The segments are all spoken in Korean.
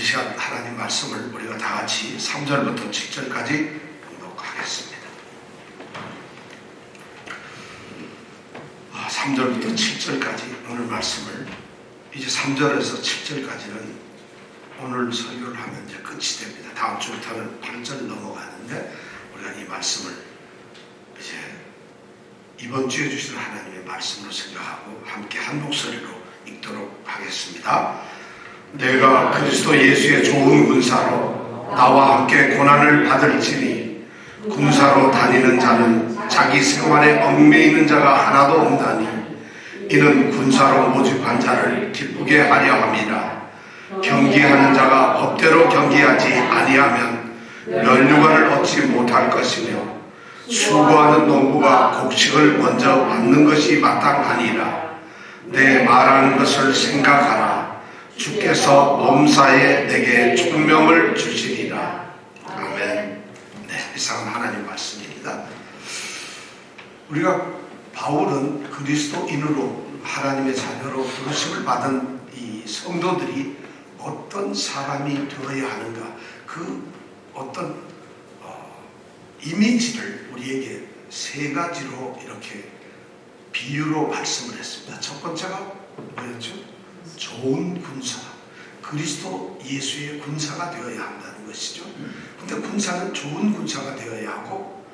시간 하나님 말씀을 우리가 다 같이 3절부터 7절까지 봉독하겠습니다. 3절부터 7절까지 오늘 말씀을 이제 3절에서 7절까지는 오늘 설교를 하면 이제 끝이 됩니다. 다음 주부터는 8절 넘어가는데 우리가 이 말씀을 이제 이번 주에 주신 하나님의 말씀으로 생각하고 함께 한 목소리로 읽도록 하겠습니다. 내가 그리스도 예수의 좋은 군사로 나와 함께 고난을 받을지니 군사로 다니는 자는 자기 생활에 얽매이는 자가 하나도 없나니 이는 군사로 모집한 자를 기쁘게 하려 함이라. 경기하는 자가 법대로 경기하지 아니하면 면류관을 얻지 못할 것이며 수고하는 농부가 곡식을 먼저 받는 것이 마땅하니라. 내 말하는 것을 생각하라. 주께서 범사에 내게 총명을 주시리라. 아멘. 네, 이상은 하나님 말씀입니다. 우리가 바울은 그리스도인으로 하나님의 자녀로 부르심을 받은 이 성도들이 어떤 사람이 되어야 하는가, 그 어떤 이미지를 우리에게 세 가지로 이렇게 비유로 말씀을 했습니다. 첫 번째가 뭐였죠? 좋은 군사, 그리스도 예수의 군사가 되어야 한다는 것이죠. 근데 군사는 좋은 군사가 되어야 하고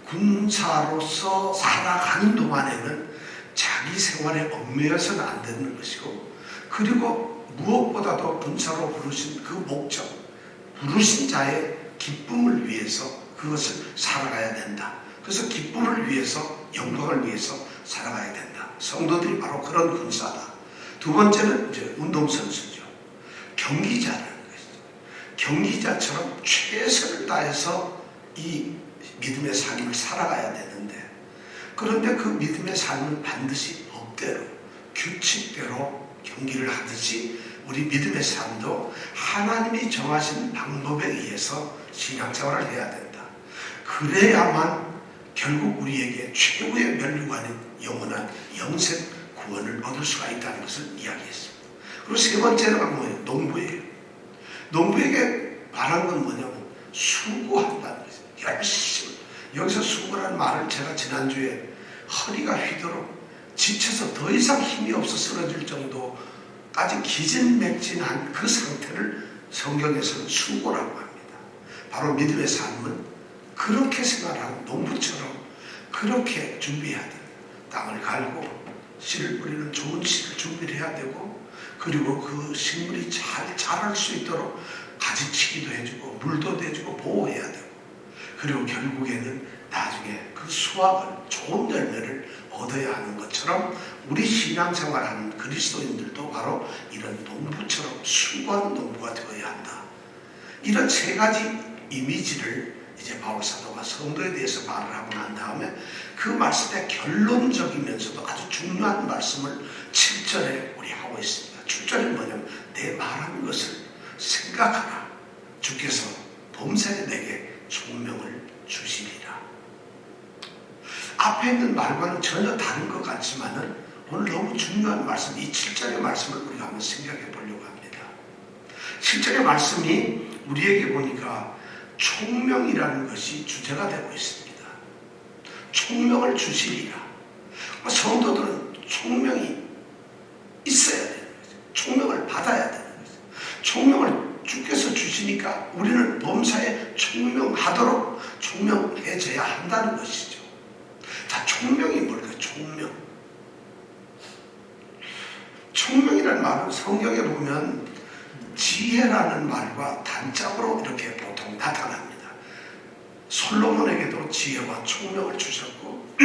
군사로서 살아가는 동안에는 자기 생활에 얽매여서는 안 되는 것이고, 그리고 무엇보다도 군사로 부르신 그 목적, 부르신 자의 기쁨을 위해서 그것을 살아가야 된다. 그래서 기쁨을 위해서, 영광을 위해서 살아가야 된다. 성도들이 바로 그런 군사다. 두 번째는 이제 운동선수죠. 경기자라는 것이죠. 경기자처럼 최선을 다해서 이 믿음의 삶을 살아가야 되는데, 그런데 그 믿음의 삶은 반드시 법대로, 규칙대로 경기를 하듯이 우리 믿음의 삶도 하나님이 정하신 방법에 의해서 신앙생활을 해야 된다. 그래야만 결국 우리에게 최고의 면류관인 영원한 영생 구원을 얻을 수가 있다는 것을 이야기했습니다. 그리고 세 번째가 뭐예요? 농부예요. 농부에게 바란 건 뭐냐면 수고한다는 것이죠. 열심히. 여기서 수고라는 말을 제가 지난주에 허리가 휘도록 지쳐서 더 이상 힘이 없어 쓰러질 정도까지 기진맥진한 그 상태를 성경에서는 수고라고 합니다. 바로 믿음의 삶은 그렇게 생활하는 농부처럼 그렇게 준비해야 됩니다. 땅을 갈고 씨를 뿌리는 좋은 씨를 준비를 해야 되고, 그리고 그 식물이 잘 자랄 수 있도록 가지치기도 해주고 물도 대주고 보호해야 되고, 그리고 결국에는 나중에 그 수확을, 좋은 열매를 얻어야 하는 것처럼 우리 신앙생활하는 그리스도인들도 바로 이런 농부처럼 수고하는 농부가 되어야 한다. 이런 세 가지 이미지를 이제 바울 사도가 성도에 대해서 말을 하고 난 다음에 그 말씀의 결론적이면서도 아주 중요한 말씀을 7절에 우리 하고 있습니다. 7절에 뭐냐면 내 말하는 것을 생각하라. 주께서 범사에 내게 총명을 주시리라. 앞에 있는 말과는 전혀 다른 것 같지만은 오늘 너무 중요한 말씀, 이 7절의 말씀을 우리가 한번 생각해 보려고 합니다. 7절의 말씀이 우리에게 보니까 총명이라는 것이 주제가 되고 있습니다. 총명을 주시리라. 성도들은 총명이 있어야 되는 거죠. 총명을 받아야 되는 거죠. 총명을 주께서 주시니까 우리는 범사에 총명하도록 총명해져야 한다는 것이죠. 자, 총명이 뭘까요? 총명. 총명이라는 말은 성경에 보면 지혜라는 말과 단짝으로 이렇게 보통 나타납니다. 솔로몬에게도 지혜와 총명을 주셨고,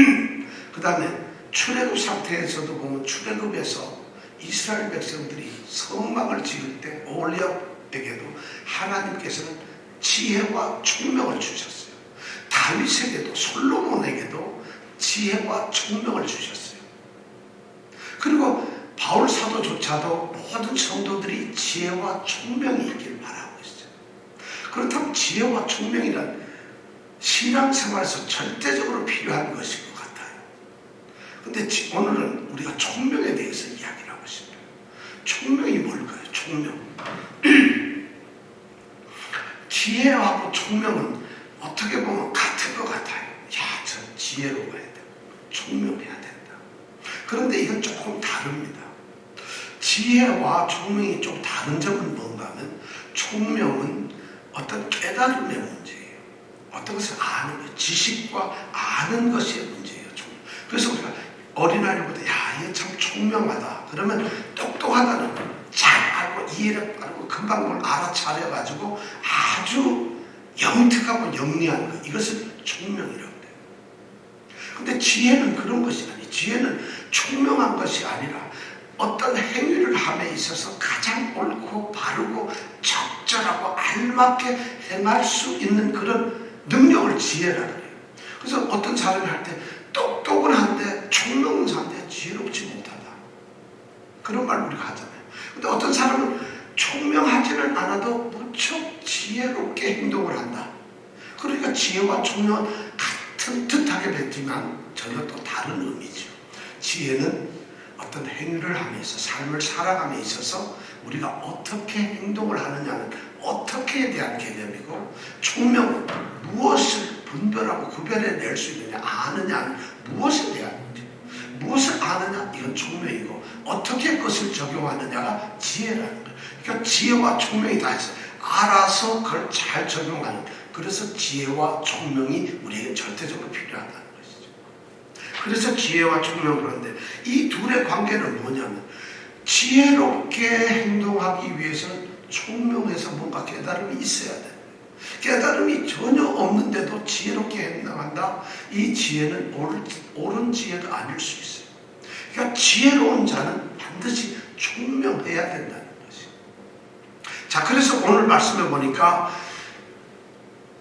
그 다음에 출애굽 상태에서도 보면 출애굽에서 이스라엘 백성들이 성막을 지을 때 올리압에게도 하나님께서는 지혜와 총명을 주셨어요. 다윗에게도, 솔로몬에게도 지혜와 총명을 주셨어요. 그리고 바울 사도조차도 모든 성도들이 지혜와 총명이 있기를 바라고 있어요. 그렇다면 지혜와 총명이란 신앙생활에서 절대적으로 필요한 것인 것 같아요. 그런데 오늘은 우리가 총명에 대해서 이야기를 하고 싶어요. 총명이 뭘까요? 총명. 지혜하고 총명은 어떻게 보면 같은 것 같아요. 야, 저 지혜로워야 된다. 총명해야 된다. 그런데 이건 조금 다릅니다. 지혜와 총명이 좀 다른 점은 뭔가 하면 총명은 어떤 깨달음의 문제예요. 어떤 것을 아는 것, 지식과 아는 것이 문제예요. 총명. 그래서 우리가 어린아이보다 야, 얘 참 총명하다. 그러면 똑똑하다는 걸 잘 알고 이해를 빠르고 금방 그걸 알아차려가지고 아주 영특하고 영리한 것, 이것을 총명이라고 해요. 근데 지혜는 그런 것이 아니에요. 지혜는 총명한 것이 아니라 어떤 행위를 함에 있어서 가장 옳고 바르고 적절하고 알맞게 행할 수 있는 그런 능력을 지혜라고 해요. 그래서 어떤 사람이 할 때 똑똑은 한데 총명은 한데 지혜롭지 못하다. 그런 말 우리가 하잖아요. 근데 어떤 사람은 총명하지는 않아도 무척 지혜롭게 행동을 한다. 그러니까 지혜와 총명은 같은 듯하게 뵙지만 전혀 또 다른 의미죠. 지혜는 어떤 행위를 하면서 삶을 살아감에 있어서 우리가 어떻게 행동을 하느냐는 어떻게에 대한 개념이고, 총명은 무엇을 분별하고 구별해낼 수 있느냐, 아느냐는 무엇에 대한 문제. 무엇을 아느냐, 이건 총명이고 어떻게 그것을 적용하느냐가 지혜라는 거예요. 그러니까 지혜와 총명이 다 있어요. 알아서 그걸 잘 적용하는, 그래서 지혜와 총명이 우리에게 절대적으로 필요하다는 것이죠. 그래서 지혜와 총명, 그런데 이 둘의 관계는 뭐냐면 지혜롭게 행동하기 위해서는 총명에서 뭔가 깨달음이 있어야 돼요. 깨달음이 전혀 없는데도 지혜롭게 행동한다? 이 지혜는 옳은 지혜가 아닐 수 있어요. 그러니까 지혜로운 자는 반드시 총명해야 된다는 것이에요. 자, 그래서 오늘 말씀해 보니까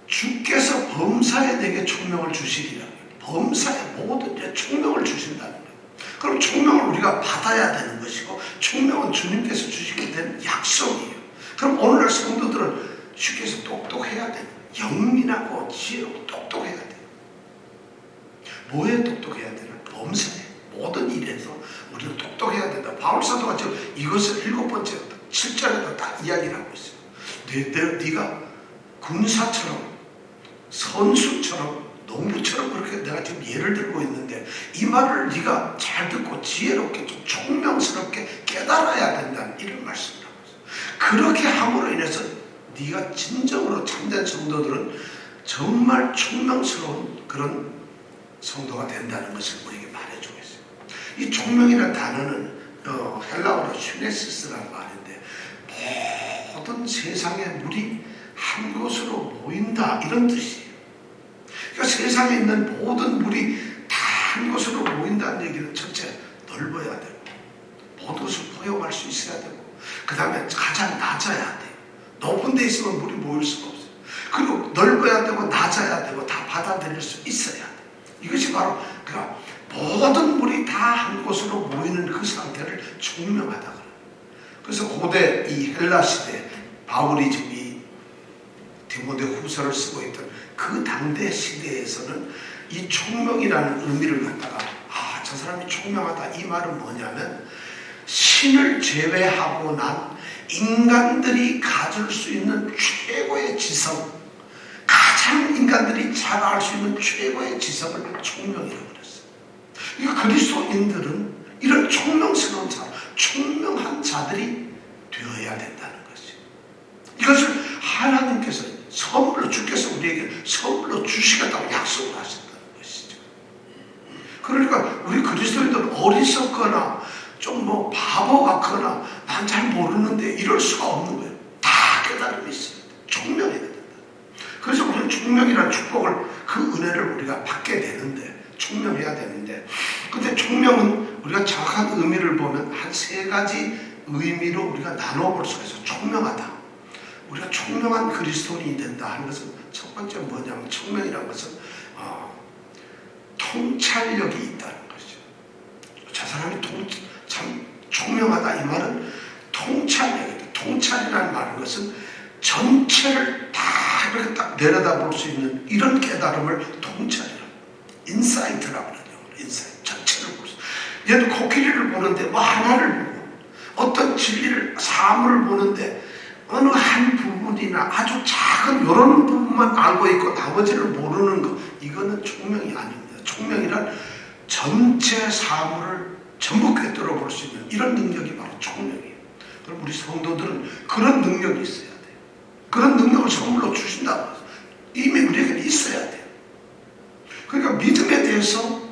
주께서 범사에 내게 총명을 주시리라. 범사에 모든 데 총명을 주신다는 거예요. 그럼 총명을 우리가 받아야 되는 것이고, 총명은 주님께서 주시게 된 약속이에요. 그럼 오늘날 성도들은 주께서 똑똑해야 돼요. 영민하고 지혜롭고 똑똑해야 돼요. 뭐에 똑똑해야 되나? 범사에 모든 일에서 우리는 똑똑해야 된다. 바울사도가 지금 이것을 7번째 7절에도 딱 이야기를 하고 있어요. 네가 군사처럼 선수처럼 농부처럼 그렇게 내가 지금 예를 들고 있는데, 이 말을 네가 잘 듣고 지혜롭게 좀 총명스럽게 깨달아야 된다는 이런 말씀을 하고 있어요. 그렇게 함으로 인해서 네가 진정으로 참된 성도들은 정말 총명스러운 그런 성도가 된다는 것을 우리에게 말해주고 있어요. 이 총명이라는 단어는 헬라어로 슈네시스라는 말인데, 모든 세상의 물이 한 곳으로 모인다, 이런 뜻이에요. 그러니까 세상에 있는 모든 물이 다 한 곳으로 모인다는 얘기는 첫째, 넓어야 되고 모든 것을 포용할 수 있어야 되고, 그 다음에 가장 낮아야 돼요. 높은 데 있으면 물이 모일 수가 없어요. 그리고 넓어야 되고 낮아야 되고 다 받아들일 수 있어야 돼요. 이것이 바로 그러니까 모든 물이 다 한 곳으로 모이는 그 상태를 총명하다 그래요. 그래서 고대 이 헬라 시대, 바울이 지금 이 디모데 후서를 쓰고 있던 그 당대 시대에서는 이 총명이라는 의미를 갖다가 저 사람이 총명하다, 이 말은 뭐냐면 신을 제외하고 난 인간들이 가질 수 있는 최고의 지성, 가장 인간들이 잘 알 수 있는 최고의 지성을 총명이라고 그랬어요. 그러니까 그리스도인들은 이런 총명스러운 자, 총명한 자들이 되어야 된다는 것이에요. 이것을 하나님께서 선물로, 주께서 우리에게 선물로 주시겠다고 약속을 하셨다는 것이죠. 그러니까 우리 그리스도인들은 어리석거나 좀 바보 같거나 난 잘 모르는데 이럴 수가 없는 거예요. 다 깨달음이 있어요. 총명해야 된다. 그래서 우리는 총명이라는 축복을, 그 은혜를 우리가 받게 되는데, 총명해야 되는데, 근데 총명은 우리가 정확한 의미를 보면 한 3가지 의미로 우리가 나눠볼 수가 있어요. 총명하다, 우리가 총명한 그리스도인이 된다 하는 것은 첫 번째 뭐냐면, 총명이라는 것은 통찰력이 있다는 것이죠. 저 사람이 참 총명하다, 이 말은 통찰력이다. 통찰이라는 말은 것은 전체를 다 이렇게 딱 내려다볼 수 있는 이런 깨달음을 통찰이라고, 인사이트라고 그러죠. 인사이트, 전체를 볼 수. 얘도 코끼리를 보는데 하나를 보고, 어떤 진리를, 사물을 보는데 어느 한 부분이나 아주 작은 작은 이런 부분만 알고 있고 나머지를 모르는 것, 이거는 총명이 아닙니다. 총명이란 전체 사물을 전부 꿰뚫어 볼 수 있는 이런 능력이 바로 총명이에요. 그럼 우리 성도들은 그런 능력이 있어야 돼요. 그런 능력을 선물로 주신다고 해서 이미 우리에게는 있어야 돼요. 그러니까 믿음에 대해서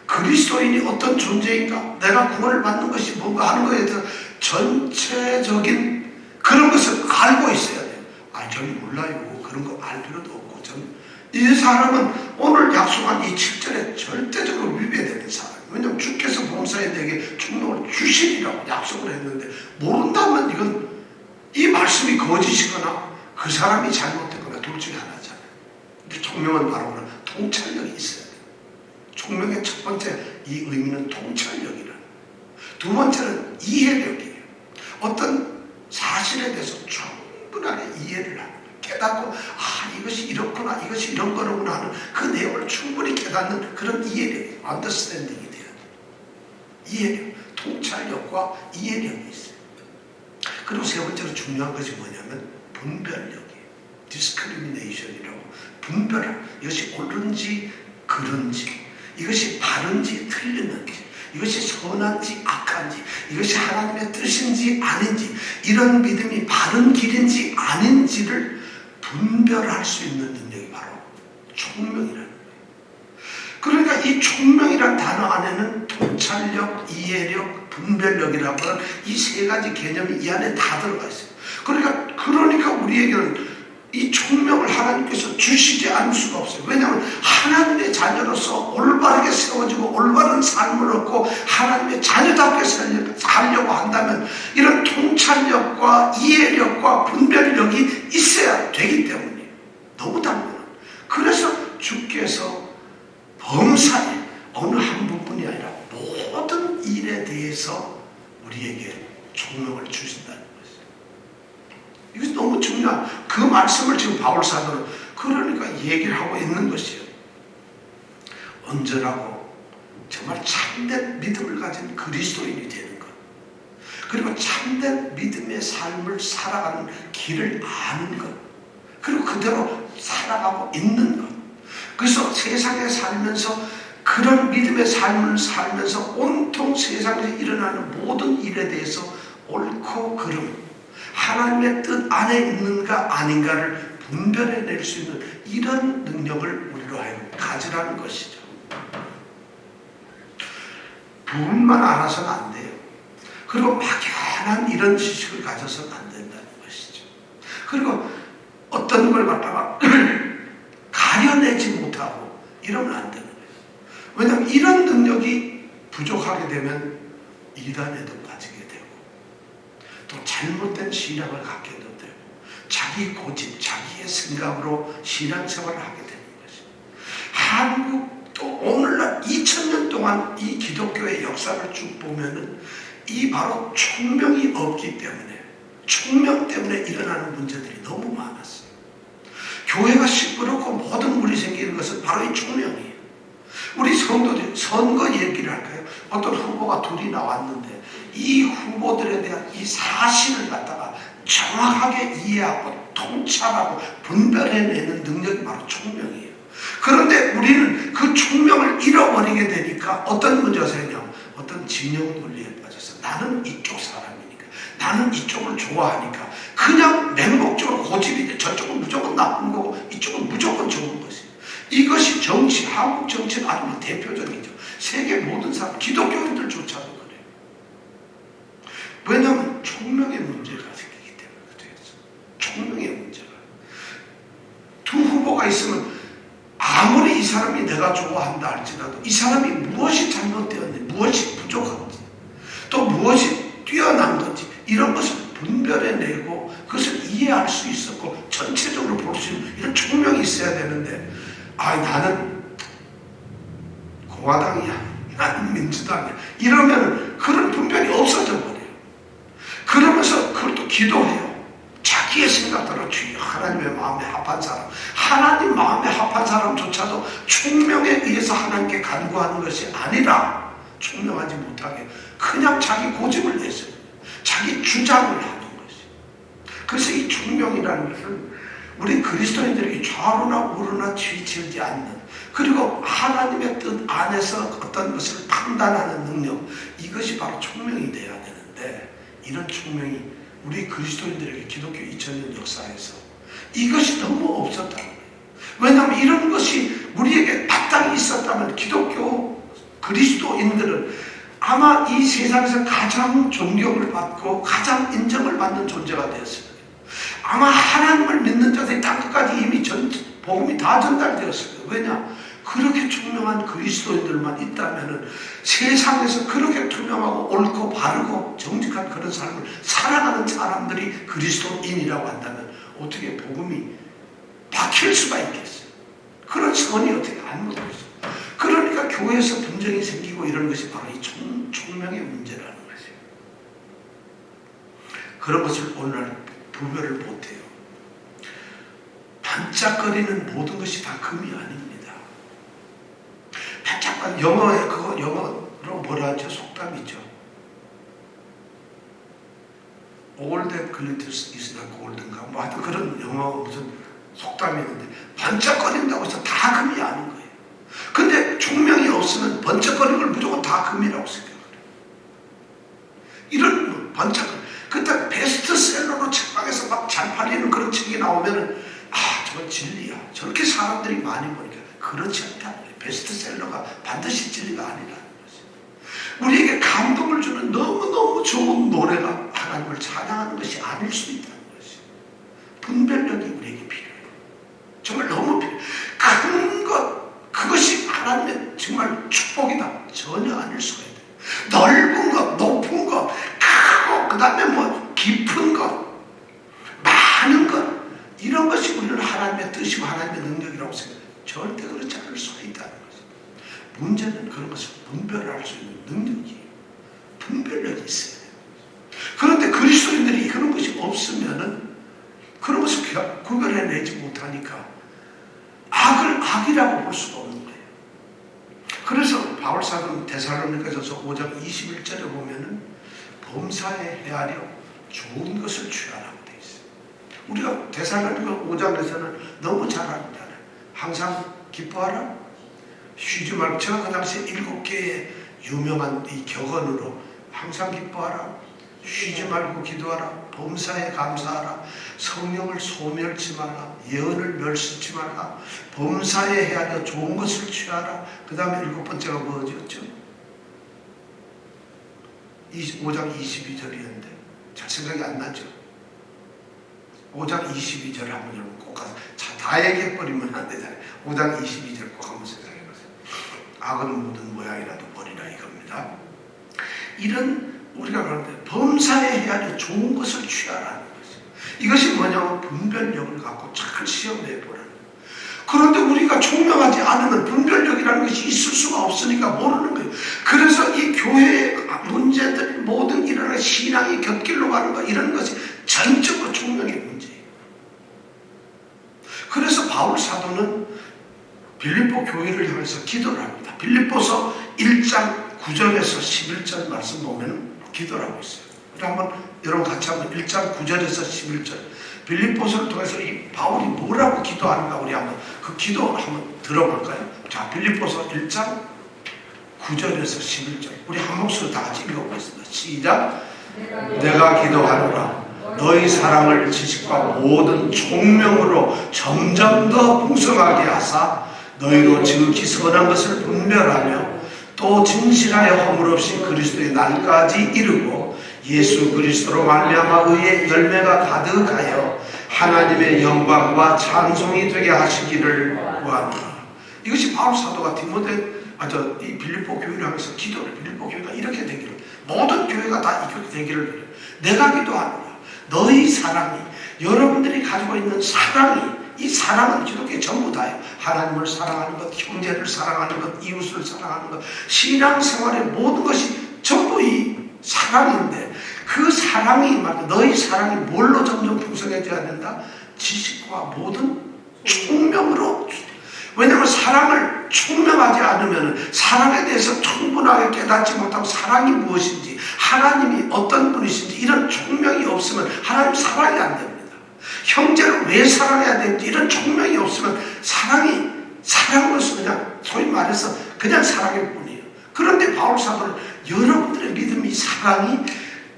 그리스도인이 어떤 존재인가, 내가 구원을 받는 것이 뭔가 하는 것에 대해서 전체적인 그런 것을 알고 있어야 돼요. 저는 몰라요. 그런 거 알 필요도 없고, 이 사람은 오늘 약속한 이 7절에 절대적으로 위배되는 사람이에요. 왜냐하면 주께서 범사에게 충동을 주시리라고 약속을 했는데 모른다면 이건 이 말씀이 거짓이거나 그 사람이 잘못됐거나 둘 중에 하나잖아요. 근데 총명은 바로 그런 통찰력이 있어야 돼요. 총명의 첫 번째 이 의미는 통찰력이라는, 두 번째는 이해력이에요. 어떤 사실에 대해서 충분하게 이해를 하는, 깨닫고 이것이 이렇구나, 이것이 이런 거로구나 하는 그 내용을 충분히 깨닫는 그런 이해력이, understanding이 돼야 돼요. 이해력, 통찰력과 이해력이 있어요. 그리고 세 번째로 중요한 것이 뭐냐면 분별력이에요. discrimination이라고, 분별력. 이것이 옳은지 그른지, 이것이 바른지 틀렸는지, 이것이 선한지 악한지, 이것이 하나님의 뜻인지 아닌지, 이런 믿음이 바른 길인지 아닌지를 분별할 수 있는 능력이 바로 총명이라는 거예요. 그러니까 이 총명이라는 단어 안에는 통찰력, 이해력, 분별력이라고 하는 이 세 가지 개념이 이 안에 다 들어가 있어요. 그러니까 우리에게는 이 총명을 하나님께서 주시지 않을 수가 없어요. 왜냐하면 하나님의 자녀로서 올바르게 세워지고 올바른 삶을 얻고 하나님의 자녀답게 살려고 한다면 이런 통찰력과 이해력과 분별력이 있어야 되기 때문이에요. 너무 당연해요. 그래서 주께서 범사에 어느 한 부분이 아니라 모든 일에 대해서 우리에게 총명을 주신다는 거예요. 이것이 너무 중요한 그 말씀을 지금 바울 사도는 그러니까 얘기를 하고 있는 것이에요. 온전하고 정말 참된 믿음을 가진 그리스도인이 되는 것, 그리고 참된 믿음의 삶을 살아가는 길을 아는 것, 그리고 그대로 살아가고 있는 것. 그래서 세상에 살면서 그런 믿음의 삶을 살면서 온통 세상에 일어나는 모든 일에 대해서 옳고 그름, 하나님의 뜻 안에 있는가 아닌가를 분별해낼 수 있는 이런 능력을 우리로 하여금 가지라는 것이죠. 부분만 알아서는 안 돼요. 그리고 막연한 이런 지식을 가져서는 안 된다는 것이죠. 그리고 어떤 걸 갖다가 가려내지 못하고 이러면 안 되는 거예요. 왜냐하면 이런 능력이 부족하게 되면 이단에도 빠지게 되고 또 잘못된 신앙을 갖게도 되고 자기 고집, 자기의 생각으로 신앙생활을 하게 되는 것이죠. 한국도 오늘날 2000년 동안 이 기독교의 역사를 쭉 보면은 이 바로 총명이 없기 때문에, 총명 때문에 일어나는 문제들이 너무 많았어요. 교회가 시끄럽고 모든 물이 생기는 것은 바로 이 총명이에요. 우리 성도들이 선거 얘기를 할까요? 어떤 후보가 둘이 나왔는데 이 후보들에 대한 이 사실을 갖다가 정확하게 이해하고 통찰하고 분별해내는 능력이 바로 총명이에요. 그런데 우리는 그 총명을 잃어버리게 되니까 어떤 문제가 생기냐면 어떤 진영 논리에 빠져서 나는 이쪽 사람이니까, 나는 이쪽을 좋아하니까 그냥 맹목적으로 고집이 저쪽은 무조건 나쁜 거고 이쪽은 무조건 좋은 것이에요. 이것이 정치, 한국 정치는 아주 대표적이죠. 세계 모든 사람, 기독교인들조차도 그래요. 왜냐하면 총명의 문제가 생기기 때문에 그래서 총명의 문제가. 두 후보가 있으면 아무리 이 사람이 내가 좋아한다 할지라도 이 사람이 무엇이 잘못되었는지, 무엇이 부족한지, 또 무엇이 뛰어난 건지 이런 것을 분별해내고 그것을 이해할 수 있었고 전체적으로 볼 수 있는 이런 총명이 있어야 되는데 나는 공화당이야, 나는 민주당이야 이러면 그런 분별이 없어져 버려요. 그러면서 그걸 또 기도해요. 자기의 생각대로 주여 하나님의 마음에 합한 사람, 하나님 마음에 합한 사람조차도 총명에 의해서 하나님께 간구하는 것이 아니라 총명하지 못하게 그냥 자기 고집을 내세요. 자기 주장을 하는 것이. 그래서 이 총명이라는 것은 우리 그리스도인들에게 좌우나 우르나 치우치지 않는, 그리고 하나님의 뜻 안에서 어떤 것을 판단하는 능력, 이것이 바로 총명이 돼야 되는데, 이런 총명이 우리 그리스도인들에게 기독교 2000년 역사에서 이것이 너무 없었다는 거예요. 왜냐하면 이런 것이 우리에게 마땅히 있었다면 기독교 그리스도인들은 아마 이 세상에서 가장 존경을 받고 가장 인정을 받는 존재가 되었을 거예요. 아마 하나님을 믿는 자들이 땅끝까지 이미 복음이 다 전달되었을 거예요. 왜냐? 그렇게 총명한 그리스도인들만 있다면 세상에서 그렇게 투명하고 옳고 바르고 정직한 그런 삶을 살아가는 사람들이 그리스도인이라고 한다면 어떻게 복음이 박힐 수가 있겠어요? 그런 선이 어떻게 안 묻어있어요? 그러니까 교회에서 분쟁이 생기고 이런 것이 바로 이 총명의 문제라는 것이에요. 그런 것을 오늘날 분별을 못해요. 반짝거리는 모든 것이 다 금이 아닙니다. 반짝거리는 영어로 뭐라 하죠? 속담이죠. All that glitters is not gold인가? 뭐 하여튼 그런 영어 무슨 속담이 있는데, 반짝거린다고 해서 다 금이 아닌 거예요. 근데 총명이 없으면 번쩍거리는 걸 무조건 다 금이라고 생각해요. 이런 반짝거리. 그때 베스트셀러로 책방에서 막 잘 팔리는 그런 책이 나오면은, 저건 진리야. 저렇게 사람들이 많이 보니까. 그렇지 않다는 거예요. 베스트셀러가 반드시 진리가 아니라는 거죠. 우리에게 감동을 주는 너무너무 좋은 노래가 하나님을 찬양하는 것이 아닐 수 있다는 것이죠. 분별력이 우리에게 필요해요. 정말 너무 필요해요. 큰 것, 그것이 하나님의 정말 축복이다. 전혀 아닐 수가 있어요. 넓은 것, 높은 것, 크고, 그 다음에 뭐 깊은 것, 많은 것, 이런 것이 우리는 하나님의 뜻이고 하나님의 능력이라고 생각해요. 절대 그렇지 않을 수가 있다는 거죠. 문제는 그런 것을 분별할 수 있는 능력이에요. 분별력이 있어야 돼요. 그런데 그리스도인들이 그런 것이 없으면은 그런 것을 구별해내지 못하니까 악을 악이라고 볼 수가 없는 거예요. 그래서 바울사도는 데살로니가전서 5장 21절에 보면은 범사에 헤아려 좋은 것을 취하라고 되어 있어요. 우리가 데살로니가 5장에서는 너무 잘 알잖아요. 항상 기뻐하라, 쉬지 말고, 제가 그 당시에 7개의 유명한 이 격언으로 항상 기뻐하라, 쉬지 말고 기도하라, 범사에 감사하라, 성령을 소멸치 말라, 예언을 멸시치 말라, 범사에 헤아려 좋은 것을 취하라. 그 다음에 7번째가 뭐였죠? 5장 22절이었는데 잘 생각이 안 나죠? 5장 22절 한번 여러분 꼭 가서 다 얘기해버리면 안 되잖아요. 5장 22절 꼭 한번 생각해보세요. 악은 묻은 모양이라도 버리라 이겁니다. 이런 우리가 그러는데 범사에 헤아려 좋은 것을 취하라는 거죠. 이것이 뭐냐면 분별력을 갖고 잘 시험해 보라는 거예요. 그런데 우리가 총명하지 않으면 분별력이라는 것이 있을 수가 없으니까 모르는 거예요. 그래서 이 교회의 문제들 모든 일어나는 신앙이 곁길로 가는 것, 이런 것이 전적으로 총명의 문제예요. 그래서 바울 사도는 빌립보 교회를 향해서 기도를 합니다. 빌립보서 1장 9절에서 11절 말씀 보면 기도를 하고 있어요. 한번 여러분 같이 한번 1장 9절에서 11절 빌립보서를 통해서 이 바울이 뭐라고 기도하는가 우리 한번 그 기도 한번 들어볼까요? 자, 빌립보서 1장 9절에서 11절 우리 한 목소리 다 같이 읽어보겠습니다. 시작. 내가 기도하노라 너희 사랑을 지식과 모든 총명으로 점점 더 풍성하게 하사 너희로 지극히 선한 것을 분별하며 또 진실하여 허물 없이 그리스도의 날까지 이르고 예수 그리스도로 말미암아 의의 열매가 가득하여 하나님의 영광과 찬송이 되게 하시기를 구하노라. 이것이 바울 사도가 이 빌립보 교회를 하면서 기도를, 빌립보 교회가 이렇게 되기를, 모든 교회가 다 이렇게 되기를 빌어요. 내가 기도하노라 너희 사랑이, 여러분들이 가지고 있는 사랑이, 이 사랑은 기독교의 전부 다예요. 하나님을 사랑하는 것, 형제를 사랑하는 것, 이웃을 사랑하는 것, 신앙생활의 모든 것이 전부 이 사랑인데, 그 사랑이 말이야, 너희 사랑이 뭘로 점점 풍성해져야 된다? 지식과 모든 총명으로. 왜냐하면 사랑을 총명하지 않으면 사랑에 대해서 충분하게 깨닫지 못하고 사랑이 무엇인지, 하나님이 어떤 분이신지 이런 총명이 없으면 하나님 사랑이 안 됩니다. 형제를 왜 사랑해야 되는지 이런 총명이 없으면 사랑으로서 그냥 소위 말해서 그냥 사랑일 뿐이에요. 그런데 바울 사도는 여러분들의 믿음이 사랑이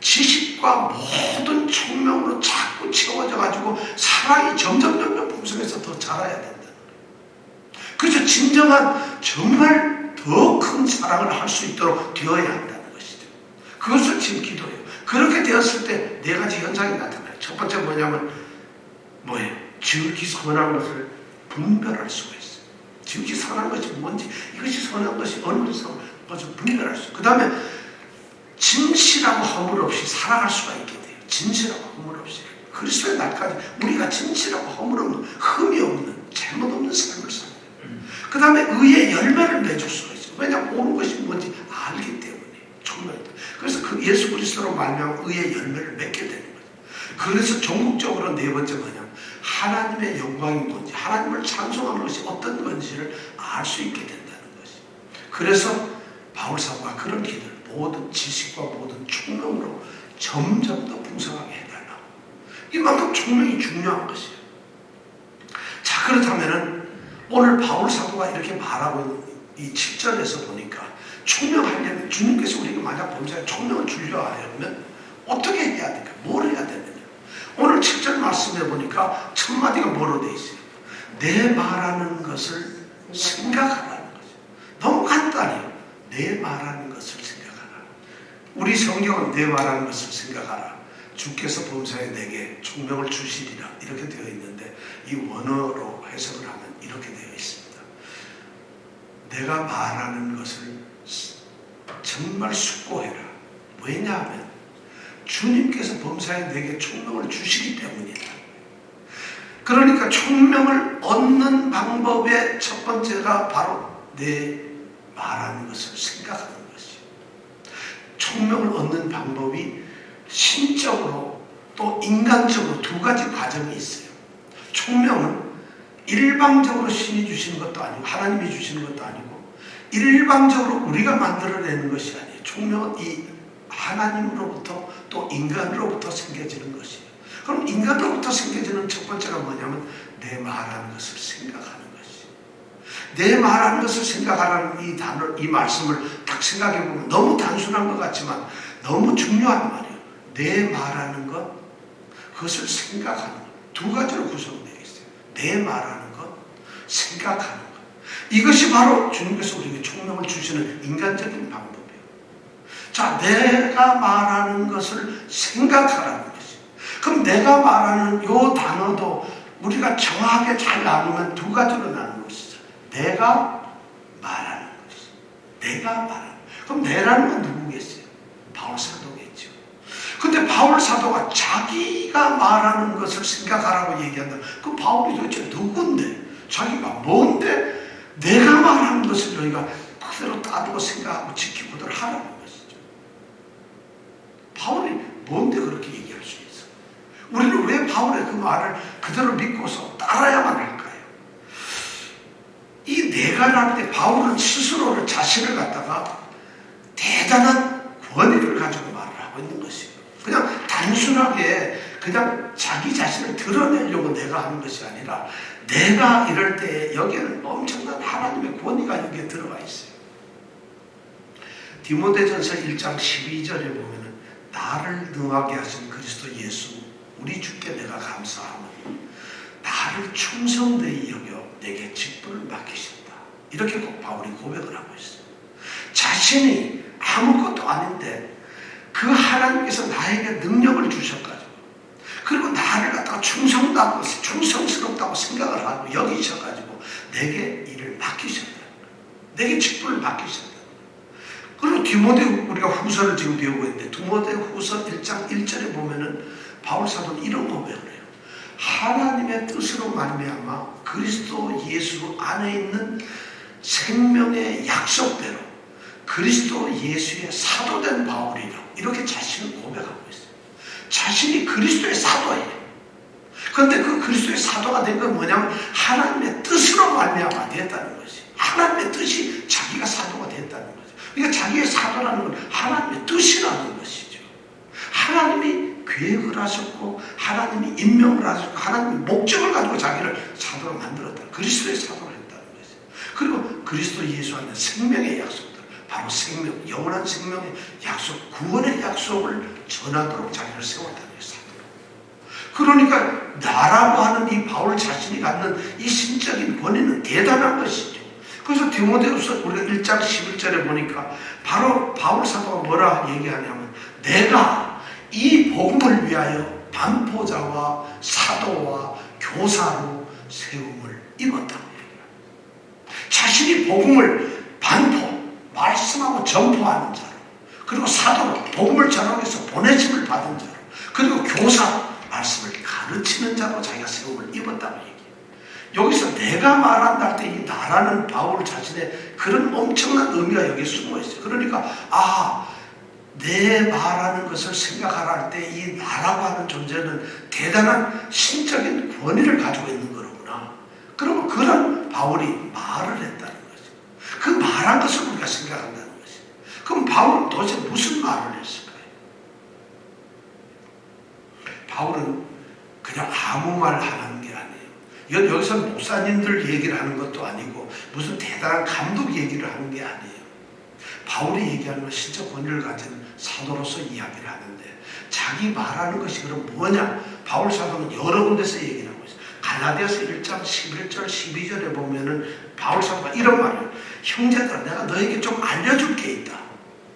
지식과 모든 총명으로 자꾸 채워져 가지고 사랑이 점점 풍성해서 더 자라야 된다. 그래서 진정한 정말 더 큰 사랑을 할 수 있도록 되어야 한다는 것이죠. 그것을 지금 기도해요. 그렇게 되었을 때 네 가지 현상이 나타나요. 첫 번째 뭐냐면 뭐예요? 지극히 선한 것을 분별할 수가 있어요. 지극히 선한 것이 뭔지, 이것이 선한 것이 어느 것을 분별할 수 있어요. 그 다음에 진실하고 허물 없이 살아갈 수가 있게 돼요. 진실하고 허물 없이. 그리스도의 날까지 우리가 진실하고 허물 없는, 흠이 없는, 잘못 없는 삶을 살아요. 그 다음에 의의 열매를 맺을 수가 있어요. 왜냐하면 옳은 것이 뭔지 알기 때문에. 총명이다. 그래서 그 예수 그리스도로 말미암아 의의 열매를 맺게 되는 거예요. 그래서 종국적으로 네 번째 뭐냐면 하나님의 영광이 뭔지, 하나님을 찬송하는 것이 어떤 건지를 알 수 있게 된다는 것이죠. 그래서 바울 사도가 그런 기도를 모든 지식과 모든 총명으로 점점 더 풍성하게 해달라고. 이만큼 총명이 중요한 것이에요. 자, 그렇다면은 오늘 바울 사도가 이렇게 말하고 있는 이 7절에서 보니까 총명하려면 주님께서 우리에게 만약 범사에 총명을 주려 하려면 어떻게 해야 될까? 뭘 해야 되느냐? 오늘 7절 말씀해 보니까 첫 마디가 뭐로 되어 있어요? 내 말하는 것을 생각하라는 거죠. 너무 간단해요. 내 말하는 것을 생각하라. 우리 성경은 내 말하는 것을 생각하라. 주께서 범사에 내게 총명을 주시리라 이렇게 되어 있는데 이 원어로 해석을 하면 이렇게 되어 있습니다. 내가 말하는 것을 정말 숙고해라. 왜냐하면 주님께서 범사에 내게 총명을 주시기 때문이다. 그러니까 총명을 얻는 방법의 첫 번째가 바로 내 말하는 것을 생각하는 것이에요. 총명을 얻는 방법이 신적으로 또 인간적으로 두 가지 과정이 있어요. 총명은 일방적으로 신이 주시는 것도 아니고 하나님이 주시는 것도 아니고 일방적으로 우리가 만들어내는 것이 아니에요. 총명은 이 하나님으로부터 또 인간으로부터 생겨지는 것이에요. 그럼 인간으로부터 생겨지는 첫 번째가 뭐냐면 내 말하는 것을 생각하는 것이에요. 내 말하는 것을 생각하라는 이 단어, 이 말씀을 딱 생각해 보면 너무 단순한 것 같지만 너무 중요한 말이에요. 내 말하는 것, 그것을 생각하는 것. 두 가지로 구성되어 있어요. 내 말하는 것, 생각하는 것. 이것이 바로 주님께서 우리에게 총명을 주시는 인간적인 방법이에요. 자, 내가 말하는 것을 생각하라는 것이에요. 그럼 내가 말하는 이 단어도 우리가 정확하게 잘 나누면 두 가지로 나누는 것이죠. 내가 말하는 것이죠. 내가 말하는 것. 그럼 내라는 건 누구겠어요? 바울 사도겠죠. 근데 바울 사도가 자기가 말하는 것을 생각하라고 얘기한다. 그 바울이 도대체 누군데? 자기가 뭔데? 내가 말하는 것을 너희가 그대로 따두고 생각하고 지키고들 하라는 것이죠. 바울이 뭔데 그렇게 얘기할 수 있어? 우리는 왜 바울의 그 말을 그대로 믿고서 따라야만 할까요? 이 내가라는 데 바울은 스스로를 자신을 갖다가 대단한 권위를 가지고 말을 하고 있는 것이에요. 그냥 단순하게 그냥 자기 자신을 드러내려고 내가 하는 것이 아니라 내가 이럴 때 여기에는 엄청난 하나님의 권위가 여기에 들어가 있어요. 디모데전서 1장 12절에 보면은 나를 능하게 하신 그리스도 예수 우리 주께 내가 감사하노니 나를 충성되이 여겨 내게 직분을 맡기신다. 이렇게 꼭 바울이 고백을 하고 있어요. 자신이 아무것도 아닌데 그 하나님께서 나에게 능력을 주셔가지고 그리고 나를 갖다가 충성스럽다고 생각을 하고 여기셔가지고 내게 일을 맡기셨다. 내게 직분을 맡기셨다. 그리고 디모데 우리가 후서를 지금 배우고 있는데 디모데 후서 1장 1절에 보면은 바울 사도는 이런 고백을 해요. 하나님의 뜻으로 말미암아 그리스도 예수 안에 있는 생명의 약속대로 그리스도 예수의 사도된 바울이라고 이렇게 자신을 고백하고 있어요. 자신이 그리스도의 사도예요. 그런데 그 그리스도의 사도가 된 건 뭐냐면 하나님의 뜻으로 말미암아 됐다는 것이. 하나님의 뜻이 자기가 사도가 됐다는 거죠. 그러니까 자기의 사도라는 건 하나님의 뜻이라는 것이죠. 하나님이 계획을 하셨고 하나님이 임명을 하셨고 하나님이 목적을 가지고 자기를 사도로 만들었다. 그리스도의 사도를 했다는 거죠. 그리고 그리스도 예수 안에 생명의 약속들, 바로 생명, 영원한 생명의 약속, 구원의 약속을 전하도록 자기를 세웠다는 거예요. 사도로. 그러니까 나라고 하는 이 바울 자신이 갖는 이 신적인 권위는 대단한 것이죠. 그래서 디모데후서 우리가 1장 11절에 보니까 바로 바울 사도가 뭐라 얘기하냐면 내가 이 복음을 위하여 반포자와 사도와 교사로 세움을 입었다고 얘기합니다. 자신이 복음을 반포, 말씀하고 전포하는 자로, 그리고 사도로 복음을 전하기 위해서 보내심을 받은 자로, 그리고 교사, 말씀을 가르치는 자로 자기가 세움을 입었다고 얘기해요. 여기서 내가 말한다 할 때 이 나라는 바울 자신의 그런 엄청난 의미가 여기에 숨어 있어요. 그러니까 내 말하는 것을 생각하라 할 때 이 나라고 하는 존재는 대단한 신적인 권위를 가지고 있는 거로구나. 그러면 그런 바울이 말을 했다는 거죠. 그 말한 것을 우리가 생각한다는 거죠. 그럼 바울은 도대체 무슨 말을 했을까요? 바울은 그냥 아무 말 하는 게 아니에요. 여기서 목사님들 얘기를 하는 것도 아니고 무슨 대단한 감독 얘기를 하는 게 아니에요. 바울이 얘기하는 건 신적 권위를 가진 사도로서 이야기를 하는데 자기 말하는 것이 그럼 뭐냐? 바울 사도는 여러 군데서 얘기를 하고 있어요. 갈라디아서 1장 11절 12절에 보면은 바울 사도가 이런 말을, 형제들아 내가 너에게 좀 알려줄 게 있다.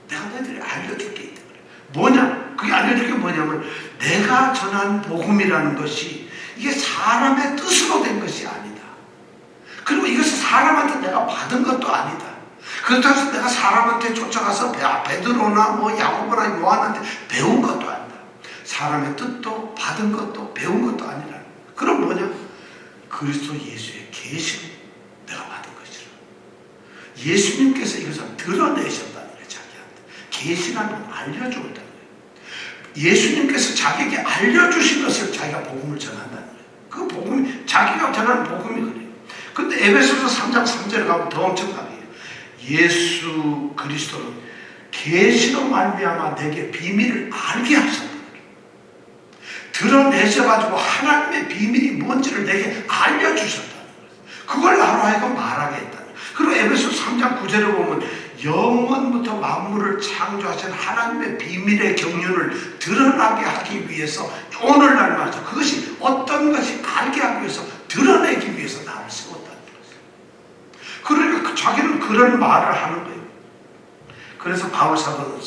내가 너희들이 알려줄 게 있다. 뭐냐? 그게 알려줄 게 뭐냐면 내가 전한 복음이라는 것이 이게 사람의 뜻으로 된 것이 아니다. 그리고 이것을 사람한테 내가 받은 것도 아니다. 그렇다고 해서 내가 사람한테 쫓아가서 베드로나 야고보나 요한한테 배운 것도 아니다. 사람의 뜻도 받은 것도 배운 것도 아니라. 그럼 뭐냐? 그리스도 예수의 계시를 내가 받은 것이라. 예수님께서 이것을 드러내셨다는 거예요. 자기한테. 계시라는 건 알려주었다는 거예요. 예수님께서 자기에게 알려주신 것을 자기가 복음을 전한다는 거예요. 그 복음이 자기가 전하는 복음이 그래요. 근데 에베소서 3장 3절에 가면 더 엄청나게 예수 그리스도는 계시로 말미암아 내게 비밀을 알게 하셨다. 드러내셔가지고 하나님의 비밀이 뭔지를 내게 알려주셨다는 거예요. 그걸 나로 하여금 말하게 했다는 거예요. 그리고 에베소 3장 9절에 보면 영원부터 만물을 창조하신 하나님의 비밀의 경륜을 드러나게 하기 위해서 오늘날 말이죠. 그것이 어떤 것이 알게 하기 위해서 드러내기 위해서 나를 세웠다는 거죠. 그러니까 자기는 그런 말을 하는 거예요. 그래서 바울 사도는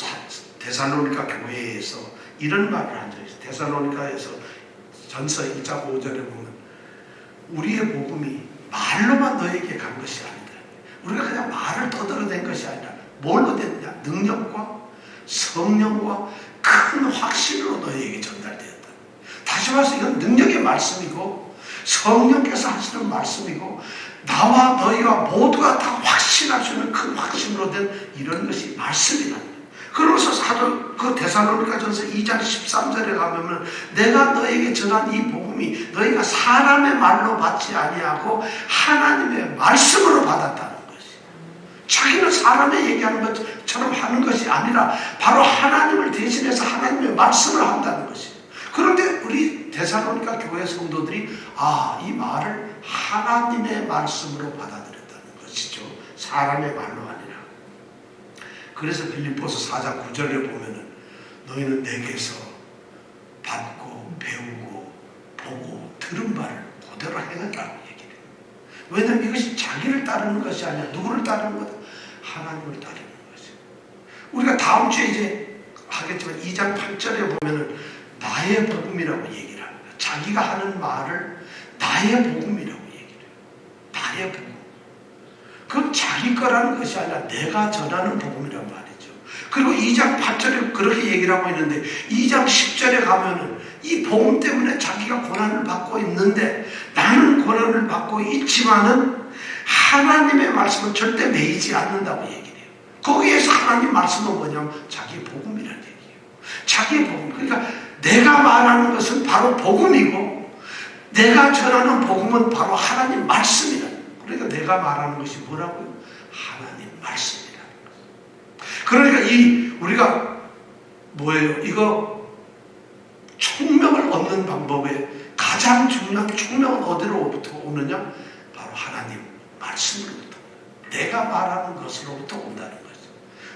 데살로니가 교회에서 이런 말을 한 적이 있어요. 데살로니가에서 전서 1장 5절에 보면 우리의 복음이 말로만 너에게 간 것이 아니다. 우리가 그냥 말을 떠들어낸 것이 아니라 뭘로 됐느냐? 능력과 성령과 큰 확신으로 너에게 전달되었다. 다시 말해서 이건 능력의 말씀이고 성령께서 하시는 말씀이고 나와 너희가 모두가 다 확신할 수 있는 큰 확신으로 된 이런 것이 말씀이라는 거예요. 그러면서 사도 그 데살로니가전서 2장 13절에 가면 내가 너에게 전한 이 복음이 너희가 사람의 말로 받지 아니하고 하나님의 말씀으로 받았다는 것이. 자기는 사람의 얘기하는 것처럼 하는 것이 아니라 바로 하나님을 대신해서 하나님의 말씀을 한다는 것이. 그런데 우리 데살로니가 교회 성도들이 이 말을 하나님의 말씀으로 받아들였다는 것이죠. 사람의 말로 아니라. 그래서 빌립보서 4장 9절에 보면은 너희는 내게서 받고 배우고 보고 들은 바를 그대로 행하라고 얘기를 해요. 왜냐하면 이것이 자기를 따르는 것이 아니라 누구를 따르는 거다? 하나님을 따르는 것이죠. 우리가 다음 주에 이제 하겠지만 2장 8절에 보면은 나의 복음이라고 얘기를 합니다. 자기가 하는 말을 나의 복음이라고 얘기를 해요. 나의 복음. 그건 자기 거라는 것이 아니라 내가 전하는 복음이란 말이죠. 그리고 2장 8절에 그렇게 얘기를 하고 있는데 2장 10절에 가면은 이 복음 때문에 자기가 고난을 받고 있는데 나는 고난을 받고 있지만은 하나님의 말씀은 절대 매이지 않는다고 얘기를 해요. 거기에서 하나님 말씀은 뭐냐면 자기 복음이라는 얘기예요. 자기의 복음. 그러니까 내가 말하는 것은 바로 복음이고 내가 전하는 복음은 바로 하나님 말씀이라는 거예요. 그러니까 내가 말하는 것이 뭐라고요? 하나님 말씀이라는 거예요. 그러니까 우리가 뭐예요? 이거 총명을 얻는 방법에 가장 중요한 총명은 어디로부터 오느냐? 바로 하나님 말씀으로부터, 내가 말하는 것으로부터 온다는 거죠.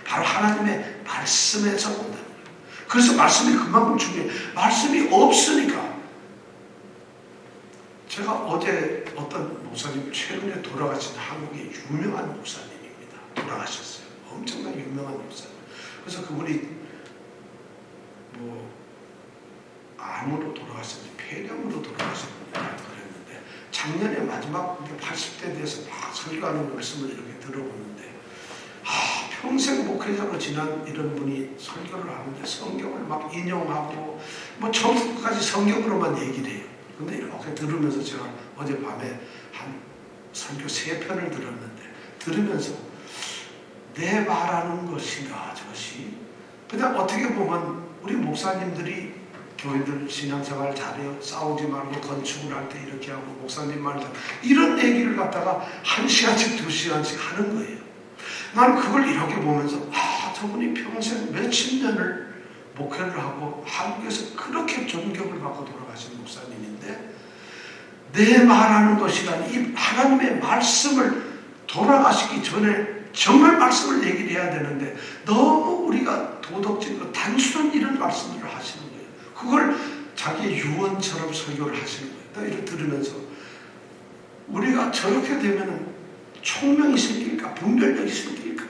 바로 하나님의 말씀에서 온다는 거예요. 그래서 말씀이 그만큼 중요해요. 말씀이 없으니까. 제가 어제 어떤 목사님, 최근에 돌아가신 한국의 유명한 목사님입니다. 돌아가셨어요. 엄청나게 유명한 목사님. 그래서 그분이 암으로 돌아가셨는지 폐렴으로 돌아가셨는지 그랬는데, 작년에 마지막 80대 돼서 막 설교하는 말씀을 이렇게 들어보는데, 평생 목회자로 지난 이런 분이 설교를 하는데 성경을 막 인용하고 처음부터까지 성경으로만 얘기를 해요. 근데 이렇게 들으면서 제가 어젯밤에 한 설교 3편을 들었는데, 들으면서 내 말하는 것인가 저것이, 그냥 어떻게 보면 우리 목사님들이 교회들 신앙생활 잘해요, 싸우지 말고 건축을 할 때 이렇게 하고 목사님 말 이런 얘기를 갖다가 1시간씩 2시간씩 하는 거예요. 나는 그걸 이렇게 보면서 저분이 평생 몇십 년을 목회를 하고 한국에서 그렇게 존경을 받고 돌아가신 목사님인데, 내 말하는 것이라는 이 하나님의 말씀을 돌아가시기 전에 정말 말씀을 얘기를 해야 되는데, 너무 우리가 도덕적이고 단순한 이런 말씀을 하시는 거예요. 그걸 자기의 유언처럼 설교를 하시는 거예요. 이렇게 들으면서 우리가 저렇게 되면 총명이 생길까? 분별력이 생길까?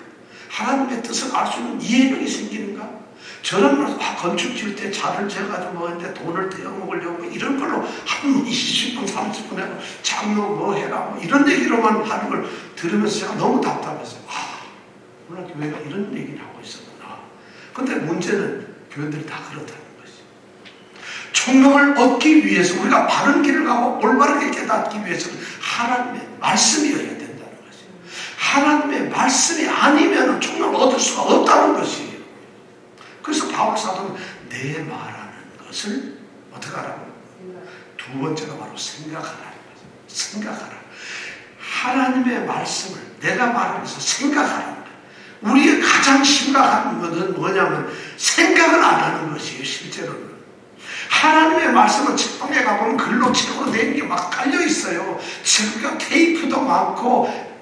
하나님의 뜻을 알 수 있는 이해력이 생기는가? 저런 말, 건축 지을 때 자를 재가지고 뭐했는데 돈을 떼어먹으려고 이런 걸로 한 20분, 30분 하고 장로 해라 이런 얘기로만 하는 걸 들으면서 제가 너무 답답했어요. 오늘 교회가 이런 얘기를 하고 있었구나. 근데 문제는 교회들이 다 그렇다는 것이. 총명을 얻기 위해서, 우리가 바른 길을 가고 올바르게 깨닫기 위해서는 하나님의 말씀이어야 된다는 것이. 하나님의 말씀이 아니면 총명을 얻을 수가 없다는 것이에요. 그래서 바울 사도는 내 말하는 것을 어떻게 하라고? 두 번째가 바로 생각하라는 거죠. 생각하라. 하나님의 말씀을 내가 말하면서 생각하라는 거예요. 우리의 가장 심각한 것은 뭐냐면 생각을 안 하는 것이에요. 실제로는 하나님의 말씀은 책방에 가보면 글로 책으로 된 게 막 깔려 있어요. 책과 테이프도 많고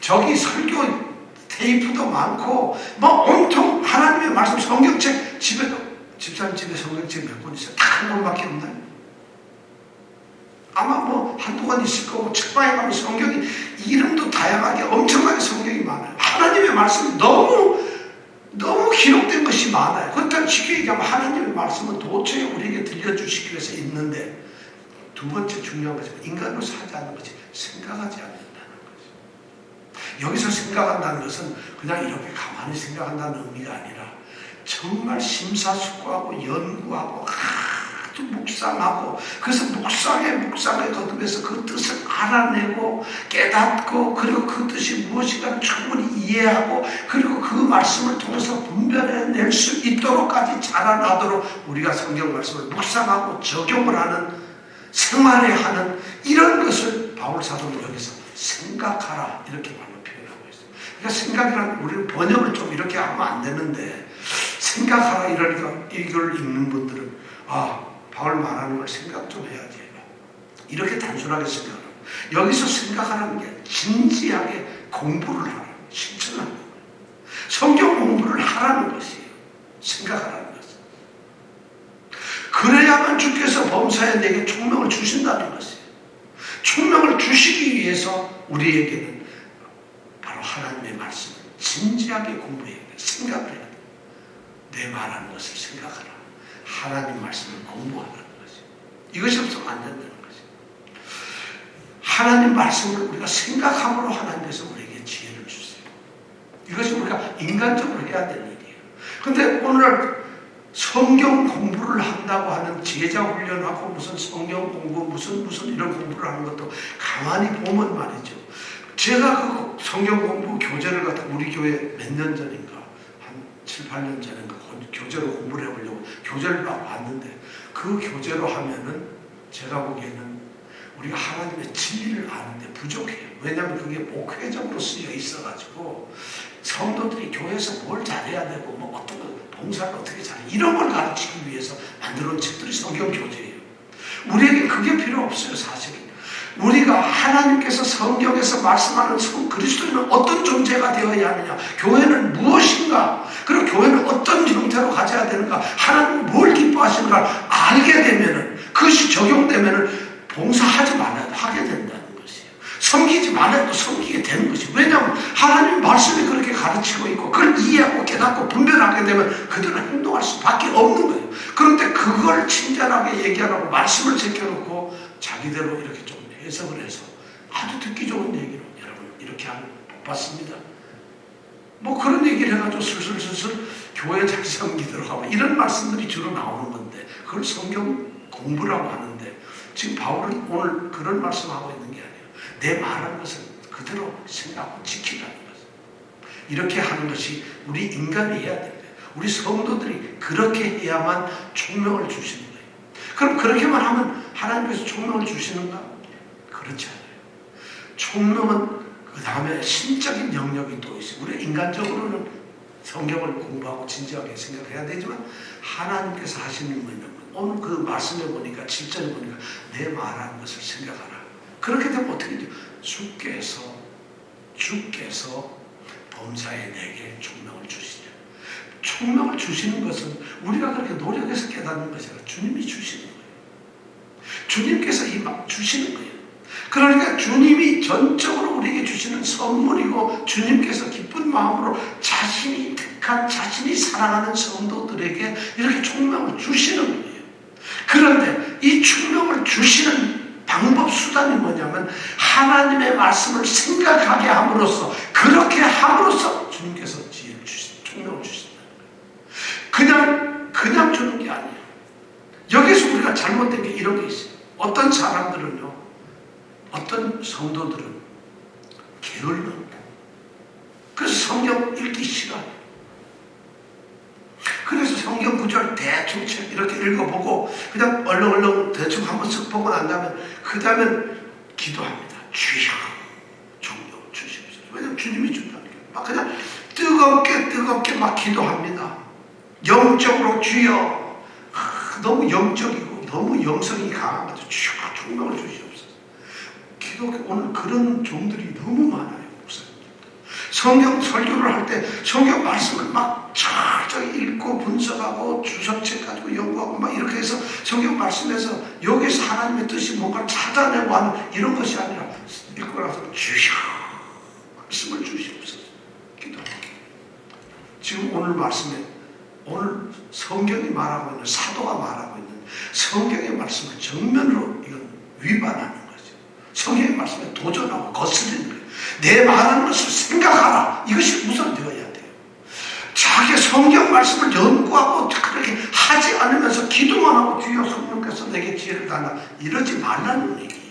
저기 설교 테이프도 많고 온통 하나님의 말씀, 성경책, 집에도 집사님 집에 성경책 몇 권 있어요? 다 한 권밖에 없나요? 아마 한두 권 있을 거고, 책방에 가면 성경이 이름도 다양하게 엄청나게 성경이 많아요. 하나님의 말씀이 너무 기록된 것이 많아요. 그렇다면 쉽게 얘기하면 하나님의 말씀은 도처에 우리에게 들려주시기 위해서 있는데, 두 번째 중요한 것은 인간으로서 하지 않는 것이 생각하지 않는다는 것이죠. 여기서 생각한다는 것은 그냥 이렇게 가만히 생각한다는 의미가 아니라 정말 심사숙고하고 연구하고 아주 묵상하고, 그래서 묵상에 거듭해서 그 뜻을 알아내고 깨닫고, 그리고 그 뜻이 무엇인가 충분히 이해하고, 그리고 그 말씀을 통해서 분별해낼 수 있도록까지 자라나도록 우리가 성경 말씀을 묵상하고 적용을 하는, 생활해야 하는 이런 것을 바울 사도는 여기서 생각하라 이렇게 말로 표현하고 있어요. 그러니까 생각이란, 우리는 번역을 좀 이렇게 하면 안 되는데, 생각하라 이러니까 이걸 읽는 분들은 바울 말하는 걸 생각 좀 해야지, 이렇게 단순하게 생각하라고. 여기서 생각하라는 게 진지하게 공부를 하라는, 실천하는 거예요. 성경 공부를 하라는 것이에요. 생각하라는 것은. 그래야만 주께서 범사에 내게 총명을 주신다는 것이에요. 총명을 주시기 위해서 우리에게는 바로 하나님의 말씀을 진지하게 공부해야 돼요. 생각을 해야 돼요. 내 말하는 것을 생각하라. 하나님 말씀을 공부하라는 것이에요. 이것이 없으면 안 된다는 것이에요. 하나님 말씀을 우리가 생각함으로 하나님께서 우리에게 지혜를 주세요. 이것이 우리가 인간적으로 해야 될 일이에요. 그런데 오늘 성경 공부를 한다고 하는 제자 훈련하고 무슨 성경 공부 무슨 이런 공부를 하는 것도 가만히 보면 말이죠. 제가 그 성경 공부 교재를 갖다 우리 교회 몇 년 전인가 한 7, 8년 전인가 교재로 공부를 해보려고 교재를 막 봤는데, 그 교재로 하면은 제가 보기에는 우리가 하나님의 진리를 아는데 부족해요. 왜냐하면 그게 목회적으로 쓰여 있어가지고 성도들이 교회에서 뭘 잘해야 되고 어떤 거 봉사를 어떻게 잘해. 이런 걸 가르치기 위해서 만들어 놓은 책들이 성경 교재예요. 우리에게 그게 필요 없어요, 사실은. 우리가 하나님께서 성경에서 말씀하는 그리스도인은 어떤 존재가 되어야 하느냐, 교회는 무엇인가, 그리고 교회는 어떤 형태로 가져야 되는가, 하나님은 뭘 기뻐하시는가를 알게 되면은, 그것이 적용되면은 봉사하지 말아야 하게 된다는 것이에요. 섬기지 말아도 섬기게 되는 것이에요. 왜냐하면 하나님 말씀이 그렇게 가르치고 있고 그걸 이해하고 깨닫고 분별하게 되면 그들은 행동할 수밖에 없는 거예요. 그런데 그걸 친절하게 얘기하라고 말씀을 제껴놓고 자기대로 이렇게 좀 해석을 해서 아주 듣기 좋은 얘기로 여러분 이렇게 하면 못 봤습니다. 뭐 그런 얘기를 해가지고 슬슬슬슬 교회 잘 섬기도록 하고 이런 말씀들이 주로 나오는 건데 그걸 성경 공부라고 하는데 지금 바울은 오늘 그런 말씀하고 있는 게 아니에요. 내 말한 것을 그대로 생각하고 지키라는 것을. 이렇게 하는 것이 우리 인간이 해야 됩니다. 우리 성도들이 그렇게 해야만 총명을 주시는 거예요. 그럼 그렇게만 하면 하나님께서 총명을 주시는가? 그렇지 않아요. 총명은 그 다음에 신적인 영역이 또 있어요. 우리 인간적으로는 성경을 공부하고 진지하게 생각해야 되지만 하나님께서 하시는 뭐냐면 오늘 그 말씀에 보니까 7절에 보니까 내 말하는 것을 생각하라. 그렇게 되면 어떻게 돼요? 주께서 범사에 내게 총명을 주시냐. 총명을 주시는 것은 우리가 그렇게 노력해서 깨닫는 것이 아니라 주님이 주시는 거예요. 주님께서 주시는 거예요. 그러니까 주님이 전적으로 우리에게 주시는 선물이고 주님께서 기쁜 마음으로 자신이 택한 자신이 사랑하는 성도들에게 이렇게 총명을 주시는 거예요. 그런데 이 총명을 주시는 방법 수단이 뭐냐면 하나님의 말씀을 생각하게 함으로써 그렇게 함으로써 주님께서 지혜를 주신 총명을 주신다는 거예요. 그냥 주는 게 아니에요. 여기서 우리가 잘못된 게 이런 게 있어요. 어떤 사람들은요, 어떤 성도들은 게을러요. 그래서 성경 읽기 싫어요. 그래서 성경 구절 대충 이렇게 읽어보고 그냥 얼렁얼렁 대충 한번 쓱 보고 난 다음에 그 다음에 기도합니다. 주여 종료 주십시오. 왜냐면 주님이 준다는 게 막 그냥 뜨겁게 막 기도합니다. 영적으로 주여. 너무 영적이고 너무 영성이 강한 거죠. 주여 총명을 주시옵소서. 오늘 그런 종들이 너무 많아요. 성경 설교를 할 때 성경 말씀을 막 철저히 읽고 분석하고 주석책 가지고 연구하고 막 이렇게 해서 성경 말씀에서 여기서 하나님의 뜻이 뭔가 찾아내고 하는 이런 것이 아니라 읽고 나서 주여 말씀을 주시옵소서 기도합니다. 지금 오늘 말씀에 오늘 성경이 말하고 있는 사도가 말하고 있는 성경의 말씀을 정면으로 이건 위반하는 거죠. 성경의 말씀에 도전하고 거스르는 거예요. 내 말하는 것을 생각하라. 이것이 우선되어야 돼요. 자기 성경 말씀을 연구하고 그렇게 하지 않으면서 기도만 하고 주여 성령께서 내게 지혜를 달라 이러지 말라는 얘기예요.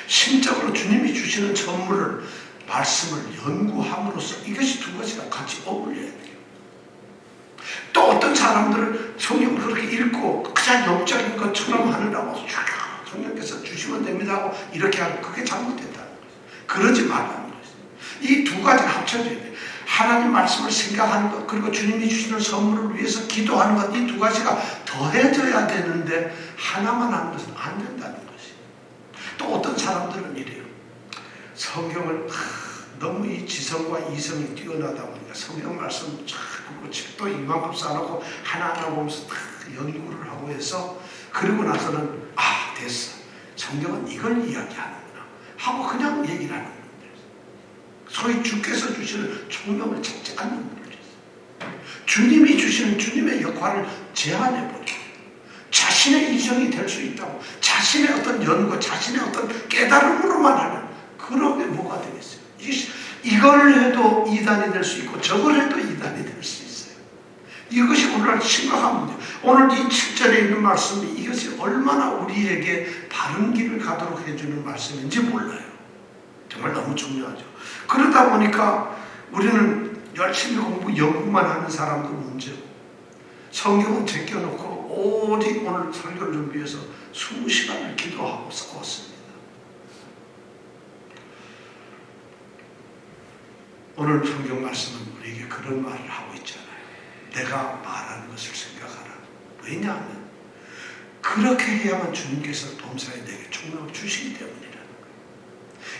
심적으로 주님이 주시는 선물을 말씀을 연구함으로써 이것이 두 가지가 같이 어울려야 돼요. 또 어떤 사람들은 성경을 그렇게 읽고 그냥 영적인 것처럼 하느라고 성령께서 주시면 됩니다 하고 이렇게 하는 그게 잘못된다는 거예요. 그러지 말라는 거예요. 이 두 가지가 합쳐져야 돼요. 하나님 말씀을 생각하는 것 그리고 주님이 주시는 선물을 위해서 기도하는 것 이 두 가지가 더해져야 되는데 하나만 하는 것은 안 된다는 것이에요. 또 어떤 사람들은 이래요. 성경을 너무 이 지성과 이성이 뛰어나다 보니까 성경 말씀 자꾸 책도 이만큼 쌓아놓고 하나하나 보면서 다 연구를 하고 해서 그리고 나서는 됐어. 성경은 이걸 이야기하는구나 하고 그냥 얘기를 하는 거예요. 소위 주께서 주시는 총명을 찾지 않는 분들이 있어요. 주님이 주시는 주님의 역할을 제한해버려요. 자신의 이성이 될 수 있다고 자신의 어떤 연구 자신의 어떤 깨달음으로만 하는 그런 게 뭐가 되겠어요. 이걸 해도 이단이 될 수 있고 저걸 해도 이단이 될 수 있어요. 이것이 오늘날 심각한 문제예요. 오늘 이 7절에 있는 말씀이 이것이 얼마나 우리에게 바른 길을 가도록 해주는 말씀인지 몰라요. 정말 너무 중요하죠. 그러다 보니까 우리는 열심히 공부 연구만 하는 사람도 문제고 성경은 제껴놓고 오직 오늘 설교를 준비해서 20시간을 기도하고 싸웠습니다. 오늘 성경 말씀은 우리에게 그런 말을 하고 있잖아요. 내가 말하는 것을 생각하라. 왜냐하면 그렇게 해야만 주님께서 범사에 내게 총명을 주시기 때문이라는 거예요.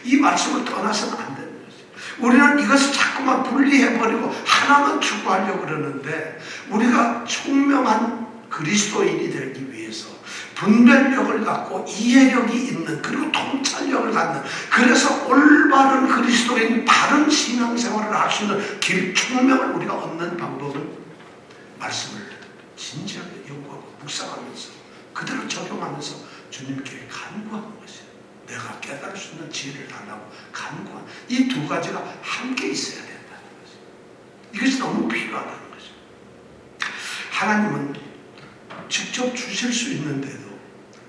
이 말씀을 떠나서는 안 되는 거죠. 우리는 이것을 자꾸만 분리해버리고 하나만 추구하려고 그러는데, 우리가 총명한 그리스도인이 되기 위해서 분별력을 갖고 이해력이 있는, 그리고 통찰력을 갖는, 그래서 올바른 그리스도인, 바른 신앙생활을 할 수 있는 총명을 우리가 얻는 방법은 말씀을 진지하게 연구하고 묵상하면서 그대로 적용하면서 주님께 간구하는 것이에요. 내가 깨달을 수 있는 지혜를 달라고 간구하는, 이 두 가지가 함께 있어야 된다는 거죠. 이것이 너무 필요하다는 거죠. 하나님은 직접 주실 수 있는데도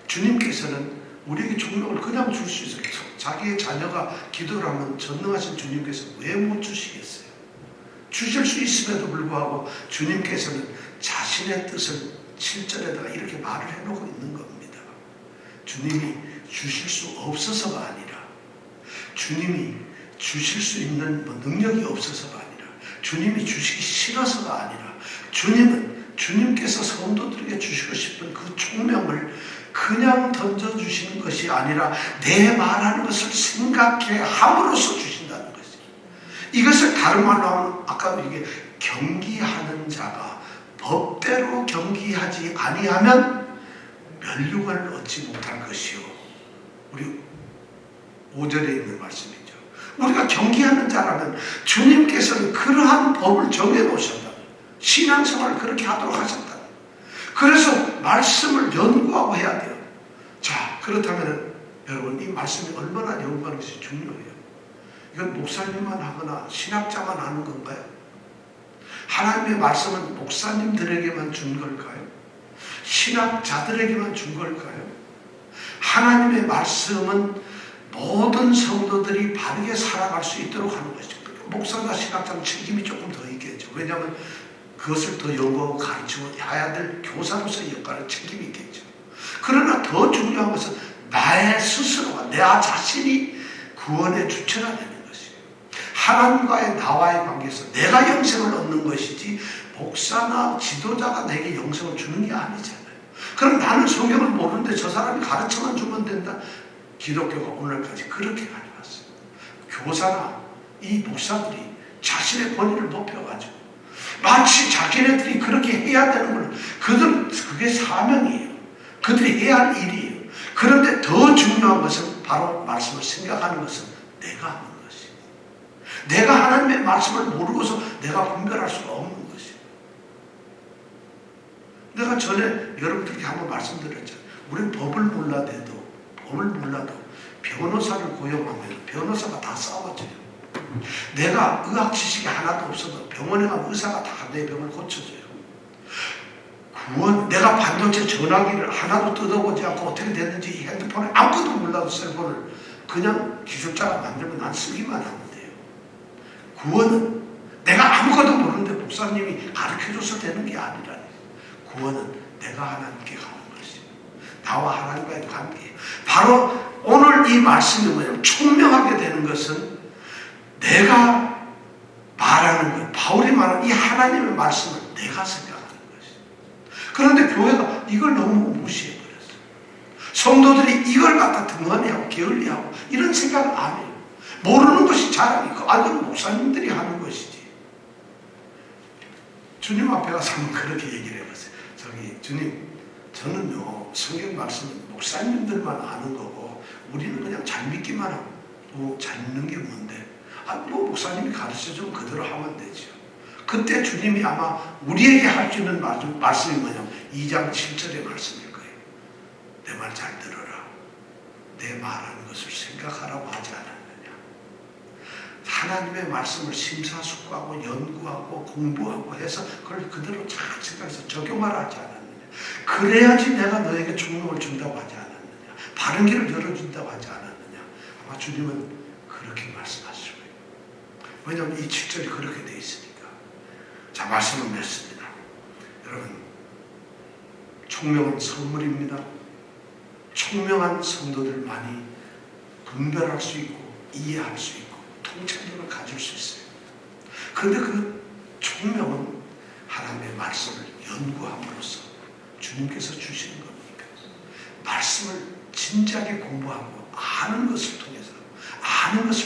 주님께서는 우리에게 총명을 그냥 줄 수 있어요. 자기의 자녀가 기도를 하면 전능하신 주님께서 왜 못 주시겠어요? 주실 수 있음에도 불구하고 주님께서는 자신의 뜻을 7절에다가 이렇게 말을 해놓고 있는 겁니다. 주님이 주실 수 없어서가 아니라, 주님이 주실 수 있는 능력이 없어서가 아니라, 주님이 주시기 싫어서가 아니라, 주님께서 성도들에게 주시고 싶은 그 총명을 그냥 던져주시는 것이 아니라 내 말하는 것을 생각해 함으로써 주신다는 것이죠. 이것을 다른 말로 하면 아까 이게 경기하는 자가 법대로 경기하지 아니하면 면류관을 얻지 못할 것이요. 우리 5절에 있는 말씀이죠. 우리가 경기하는 자라면 주님께서는 그러한 법을 정해놓으셨다. 신앙생활을 그렇게 하도록 하셨다. 그래서 말씀을 연구하고 해야 돼요. 자, 그렇다면 여러분, 이 말씀이 얼마나 연구하는 것이 중요해요. 이건 목사님만 하거나 신학자만 하는 건가요? 하나님의 말씀은 목사님들에게만 준 걸까요? 신학자들에게만 준 걸까요? 하나님의 말씀은 모든 성도들이 바르게 살아갈 수 있도록 하는 것이죠. 목사나 신학자는 책임이 조금 더 있겠죠. 왜냐하면 그것을 더 연구하고 가르치고 해야 될 교사로서의 역할을 책임이 있겠죠. 그러나 더 중요한 것은 나의 스스로가, 내 자신이 구원의 주체가 되는 것이에요. 하나님과의 나와의 관계에서 내가 영생을 얻는 것이지 목사나 지도자가 내게 영생을 주는 게 아니잖아요. 그럼 나는 성경을 모르는데 저 사람이 가르쳐만 주면 된다? 기독교가 오늘까지 그렇게 가져왔어요. 교사나 이 목사들이 자신의 권위를 높여가지고 마치 자기네들이 그렇게 해야 되는 걸, 그게 사명이에요. 그들이 해야 할 일이에요. 그런데 더 중요한 것은 바로 말씀을 생각하는 것은 내가 하는 것이에요. 내가 하나님의 말씀을 모르고서 내가 분별할 수가 없는 것이에요. 내가 전에 여러분들께 한번 말씀드렸잖아요. 우리는 법을 몰라도 변호사를 고용하면 변호사가 다 싸워져요. 내가 의학 지식이 하나도 없어도 병원에 가면 의사가 다 내 병을 고쳐줘요. 내가 반도체 전화기를 하나도 뜯어보지 않고 어떻게 됐는지 핸드폰에 아무것도 몰라도 셀폰을 그냥 기술자가 만들면 난 쓰기만 하면 돼요. 구원은 내가 아무것도 모르는데 목사님이 가르쳐줘서 되는 게 아니라, 구원은 내가 하나님께 가는 것이에요. 나와 하나님과의 관계예요. 바로 오늘 이 말씀이 뭐냐면, 총명하게 되는 것은 내가 말하는 거예요. 바울이 말하는 이 하나님의 말씀을 내가 생각하는 것이에요. 그런데 교회가 이걸 너무 무시해버렸어요. 성도들이 이걸 갖다 등한히하고 게을리하고 이런 생각을 안 해요. 모르는 것이 자랑이고, 그건 목사님들이 하는 것이지. 주님 앞에 가서 한번 그렇게 얘기를 해봤어요. 주님, 저는요, 성경 말씀은 목사님들만 아는 거고 우리는 그냥 잘 믿기만 하고, 잘 믿는 게 뭔데? 목사님이 가르쳐주면 그대로 하면 되죠. 그때 주님이 아마 우리에게 할 수 있는 말씀이 뭐냐면 2장 7절의 말씀일 거예요. 내 말 잘 들어라. 내 말하는 것을 생각하라고 하지 않았느냐. 하나님의 말씀을 심사숙고하고 연구하고 공부하고 해서 그걸 그대로 잘 생각해서 적용하라 하지 않았느냐. 그래야지 내가 너에게 총명을 준다고 하지 않았느냐. 바른 길을 열어준다고 하지 않았느냐. 아마 주님은 그렇게 말씀하시죠. 왜냐하면 이 7절이 그렇게 되어 있으니까. 자, 말씀을 맺습니다. 여러분, 총명은 선물입니다. 총명한 성도들만이 분별할 수 있고 이해할 수 있고 통찰력을 가질 수 있어요. 그런데 그 총명은 하나님의 말씀을 연구함으로써 주님께서 주시는 겁니까? 말씀을 진지하게 공부하고 아는 것을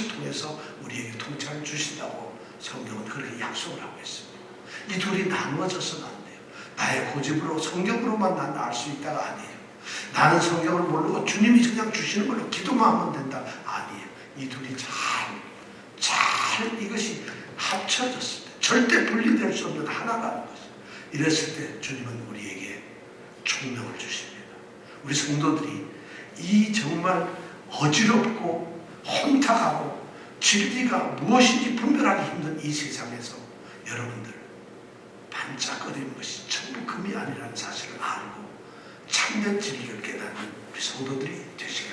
통해서 우리에게 통찰을 주신다고 성경은 그렇게 약속을 하고 있습니다. 이 둘이 나누어져서는 안 돼요. 나의 고집으로 성경으로만 나는 알 수 있다가 아니에요. 나는 성경을 모르고 주님이 그냥 주시는 걸로 기도만 하면 된다. 아니에요. 이 둘이 잘 이것이 합쳐졌을 때 절대 분리될 수 없는 하나라는 것이죠. 이랬을 때 주님은 우리에게 총명을 주십니다. 우리 성도들이 이 정말 어지럽고 혼탁하고 진리가 무엇인지 분별하기 힘든 이 세상에서 여러분들 반짝거리는 것이 전부 금이 아니라는 사실을 알고 참된 진리를 깨닫는 우리 성도들이 되시길